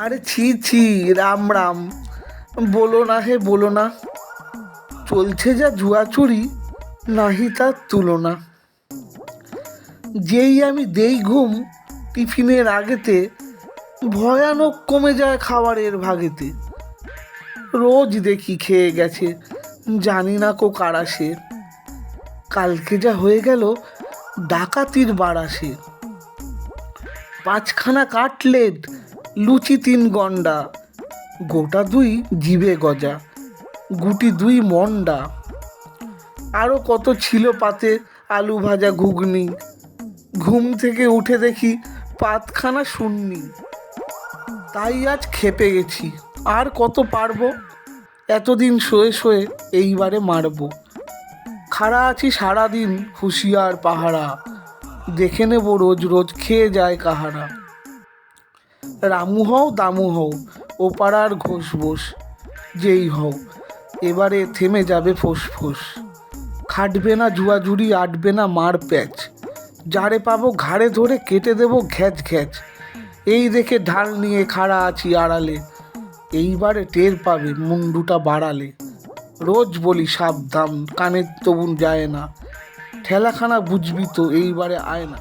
আরে ছি ছি, রাম রাম, বলো না হে বলো না। চলছে যা জুয়াচুরি, নাহি তার তুলনা। যেই আমি দেই ঘুম টিফিনের আগেতে, ভয়ানক কমে যায় খাবারের ভাগেতে। রোজ দেখি খেয়ে গেছে, জানি না কো কারা সে। কালকে যা হয়ে গেল, ডাকাতির বাড়া সে। পাঁচখানা কাটলেট, লুচি তিন গন্ডা, গোটা দুই জিবে গজা, গুটি দুই মন্ডা। আরও কত ছিল পাতে, আলু ভাজা ঘুগনি। ঘুম থেকে উঠে দেখি পাতখানা শূন্যি। তাই আজ খেপে গেছি, আর কত পারবো। এতদিন শুয়ে শুয়ে এইবারে মারবো। খাড়া আছি সারাদিন হুঁশিয়ার পাহারা, দেখে নেব রোজ রোজ খেয়ে যায় কাহারা। রামু হও দামু হও, ও পাড়ার ঘোষ বোস, যেই হও এবারে থেমে যাবে ফোঁস ফোঁস। খাটবে না জুয়াজুড়ি, আটবে না মার প্যাচ, যারে পাবো ঘাড়ে ধরে কেটে দেবো ঘ্যাচ ঘ্যাচ। এই দেখে ঢাল নিয়ে খাড়া আছি আড়ালে, এইবারে টের পাবে মুন্ডুটা বাড়ালে। রোজ বলি সাবধান, কানের তবু যায় না, ঠেলাখানা বুঝবি তো এইবারে আয় না।